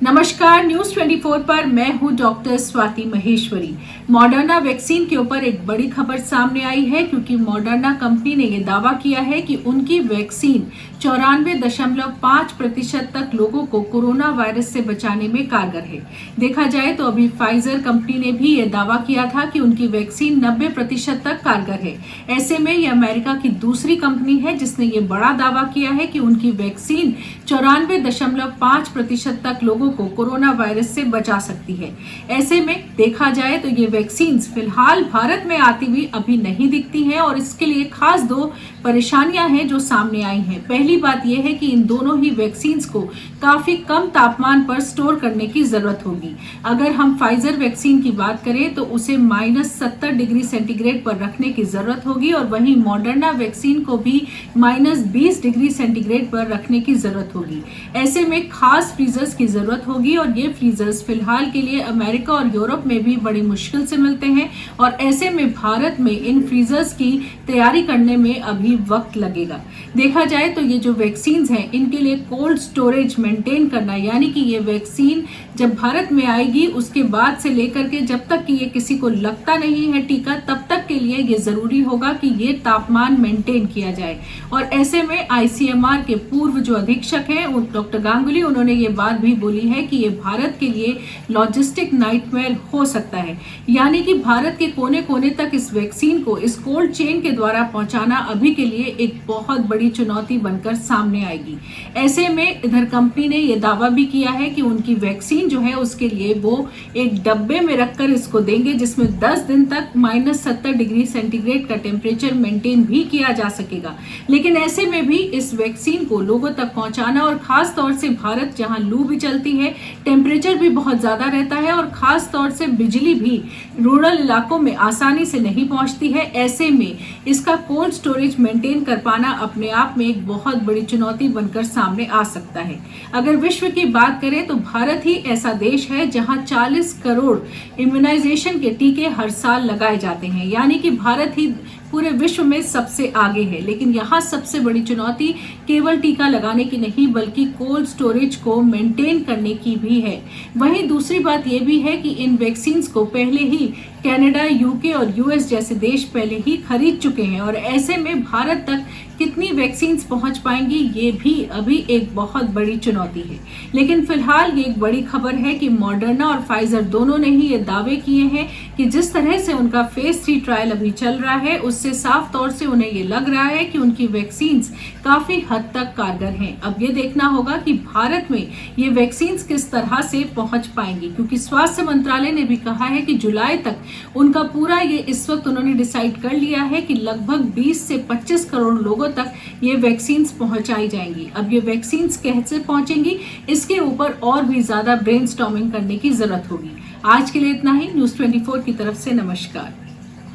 नमस्कार, न्यूज 24 पर मैं हूं doctor Swati Maheshwari. Moderna vaccine के ऊपर एक बड़ी खबर सामने आई है क्योंकि मॉडर्ना कंपनी ने यह दावा किया है कि उनकी वैक्सीन 94.5% तक लोगों को कोरोना वायरस से बचाने में कारगर है। देखा जाए तो अभी फाइजर कंपनी ने भी यह दावा किया था कि उनकी वैक्सीन 90% तक कारगर है। ऐसे में यह अमेरिका की दूसरी कंपनी है जिसने ये बड़ा दावा किया है कि उनकी वैक्सीन 94.5% तक लोगों को कोरोना वायरस से बचा सकती है। ऐसे में देखा जाए तो ये वैक्सीन फिलहाल भारत में आती हुई अभी नहीं दिखती हैं और इसके लिए खास दो परेशानियां हैं जो सामने आई हैं। पहली बात यह है कि इन दोनों ही वैक्सीन को काफी कम तापमान पर स्टोर करने की जरूरत होगी। अगर हम फाइजर वैक्सीन की बात करें तो उसे -70 डिग्री सेंटीग्रेड पर रखने की जरूरत होगी और वहीं मॉडर्ना वैक्सीन को भी -20 डिग्री सेंटीग्रेड पर रखने की जरूरत होगी। ऐसे में खास फ्रीजर्स की जरूरत होगी और ये फ्रीजर्स फिलहाल के लिए अमेरिका और यूरोप में भी बड़ी मुश्किल से मिलते हैं और ऐसे में भारत में इन फ्रीजर्स की तैयारी करने में अभी वक्त लगेगा। देखा जाए तो ये जो वैक्सीन हैं इनके लिए कोल्ड स्टोरेज मेंटेन करना, यानी कि ये वैक्सीन जब भारत में आएगी उसके बाद से लेकर के जब तक कि ये किसी को लगता नहीं है टीका, तब तक के लिए ये जरूरी होगा कि ये तापमान मेंटेन किया जाए। और ऐसे में ICMR के पूर्व जो अधीक्षक हैं डॉक्टर गांगुली, उन्होंने ये बात भी बोली है कि ये भारत के लिए लॉजिस्टिक नाइटमेयर हो सकता है, यानी कि भारत के कोने कोने तक इस वैक्सीन को इस कोल्ड चेन के द्वारा पहुंचाना अभी के लिए एक बहुत बड़ी चुनौती बनकर सामने आएगी। ऐसे में इधर कंपनी ने यह दावा भी किया है कि उनकी वैक्सीन जो है उसके लिए वो एक डब्बे में रखकर इसको देंगे जिसमें 10 दिन तक -70 डिग्री सेंटीग्रेड का टेम्परेचर मेंटेन भी किया जा सकेगा। लेकिन ऐसे में भी इस वैक्सीन को लोगों तक पहुंचाना, और खास तौर से भारत जहां लू भी चलती है, टेम्परेचर भी बहुत ज्यादा रहता है और खास तौर से बिजली भी रूरल इलाकों में आसानी से नहीं पहुंचती है, ऐसे में इसका कोल्ड स्टोरेज मेंटेन कर पाना अपने आप में एक बहुत बड़ी चुनौती बनकर सामने आ सकता है। अगर विश्व की बात करें तो भारत ही ऐसा देश है जहां 40 करोड़ इम्यूनाइजेशन के टीके हर साल लगाए जाते हैं, यानी कि भारत ही पूरे विश्व में सबसे आगे है। लेकिन यहाँ सबसे बड़ी चुनौती केवल टीका लगाने की नहीं बल्कि कोल्ड स्टोरेज को मेंटेन करने की भी है। वहीं दूसरी बात यह भी है कि इन वैक्सीन को पहले ही कनाडा, UK और US जैसे देश पहले ही खरीद चुके हैं और ऐसे में भारत तक कितनी वैक्सीन पहुंच पाएंगी ये भी अभी एक बहुत बड़ी चुनौती है। लेकिन फिलहाल ये एक बड़ी खबर है कि मॉडर्ना और फाइजर दोनों ने ही ये दावे किए हैं कि जिस तरह से उनका फेज 3 ट्रायल अभी चल रहा है उससे साफ तौर से उन्हें ये लग रहा है कि उनकी वैक्सीन काफी हद तक कारगर हैं। अब ये देखना होगा कि भारत में ये वैक्सीन किस तरह से पहुंच पाएंगी, क्योंकि स्वास्थ्य मंत्रालय ने भी कहा है कि जुलाई तक उनका पूरा ये इस वक्त उन्होंने डिसाइड कर लिया है कि लगभग 20 से 25 करोड़ लोगों तक ये वैक्सीन पहुंचाई जाएंगी। अब ये वैक्सीन कैसे पहुंचेंगी इसके ऊपर और भी ज्यादा ब्रेनस्टॉर्मिंग करने की जरूरत होगी। आज के लिए इतना ही। न्यूज 24 की तरफ से नमस्कार।